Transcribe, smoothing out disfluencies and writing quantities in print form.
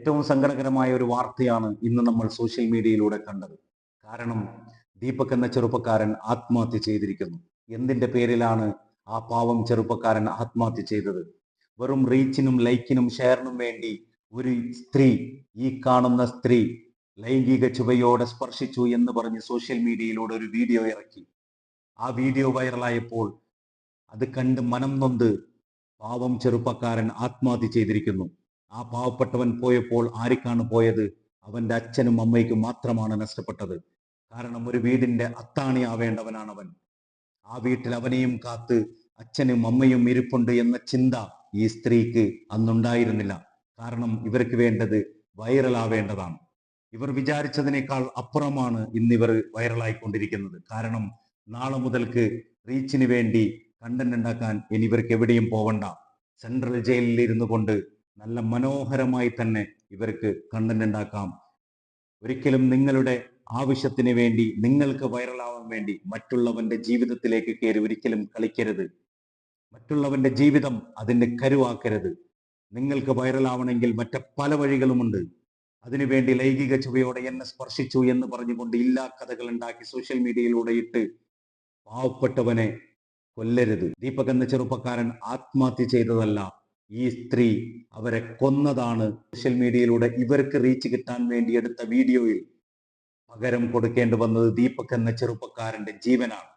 ഏറ്റവും സങ്കടകരമായ ഒരു വാർത്തയാണ് ഇന്ന് നമ്മൾ സോഷ്യൽ മീഡിയയിലൂടെ കണ്ടത്. കാരണം ദീപക് എന്ന ചെറുപ്പക്കാരൻ ആത്മഹത്യ ചെയ്തിരിക്കുന്നു. എന്തിന്റെ പേരിലാണ് ആ പാവം ചെറുപ്പക്കാരൻ ആത്മഹത്യ ചെയ്തത്? വെറും റീച്ചിനും ലൈക്കിനും ഷെയറിനും വേണ്ടി ഒരു സ്ത്രീ, ഈ കാണുന്ന സ്ത്രീ ലൈംഗിക ചുവയോടെ സ്പർശിച്ചു എന്ന് പറഞ്ഞ് സോഷ്യൽ മീഡിയയിലൂടെ ഒരു വീഡിയോ ഇറക്കി. ആ വീഡിയോ വൈറലായപ്പോൾ അത് കണ്ട് മനം നൊന്ത് പാവം ചെറുപ്പക്കാരൻ ആത്മഹത്യ ചെയ്തിരിക്കുന്നു. ആ പാവപ്പെട്ടവൻ പോയപ്പോൾ ആർക്കാണ് പോയത്? അവന്റെ അച്ഛനും അമ്മയ്ക്കും മാത്രമാണ് നഷ്ടപ്പെട്ടത്. കാരണം ഒരു വീടിന്റെ അത്താണിയാവേണ്ടവനാണ് അവൻ. ആ വീട്ടിൽ അവനെയും കാത്ത് അച്ഛനും അമ്മയും ഇരിപ്പുണ്ട് എന്ന ചിന്ത ഈ സ്ത്രീക്ക് അന്നുണ്ടായിരുന്നില്ല. കാരണം ഇവർക്ക് വേണ്ടത് വൈറലാവേണ്ടതാണ്. ഇവർ വിചാരിച്ചതിനേക്കാൾ അപ്പുറമാണ് ഇന്നിവർ വൈറലായിക്കൊണ്ടിരിക്കുന്നത്. കാരണം നാളെ മുതൽക്ക് റീച്ചിന് വേണ്ടി കണ്ടന്റ് ഉണ്ടാക്കാൻ ഇനി ഇവർക്ക് എവിടെയും പോവണ്ട. സെൻട്രൽ ജയിലിൽ ഇരുന്നു കൊണ്ട് നല്ല മനോഹരമായി തന്നെ ഇവർക്ക് കണ്ടന്റ് ഉണ്ടാക്കാം. ഒരിക്കലും നിങ്ങളുടെ ആവശ്യത്തിന് വേണ്ടി, നിങ്ങൾക്ക് വൈറലാവാൻ വേണ്ടി മറ്റുള്ളവന്റെ ജീവിതത്തിലേക്ക് കയറി ഒരിക്കലും കളിക്കരുത്. മറ്റുള്ളവന്റെ ജീവിതം അതിന്റെ കരുവാക്കരുത്. നിങ്ങൾക്ക് വൈറലാവണമെങ്കിൽ മറ്റ് പല വഴികളുമുണ്ട്. അതിനുവേണ്ടി ലൈംഗിക ചുവയോടെ എന്നെ സ്പർശിച്ചു എന്ന് പറഞ്ഞുകൊണ്ട് ഇല്ലാ കഥകൾ ഉണ്ടാക്കി സോഷ്യൽ മീഡിയയിലൂടെ ഇട്ട് പാവപ്പെട്ടവനെ കൊല്ലരുത്. ദീപക് എന്ന ചെറുപ്പക്കാരൻ ആത്മഹത്യ ചെയ്തതല്ല, ഈ സ്ത്രീ അവരെ കൊന്നതാണ്. സോഷ്യൽ മീഡിയയിലൂടെ ഇവർക്ക് റീച്ച് കിട്ടാൻ വേണ്ടി എടുത്ത വീഡിയോയിൽ പകരം കൊടുക്കേണ്ടി വന്നത് ദീപക് എന്ന ചെറുപ്പക്കാരന്റെ ജീവനാണ്.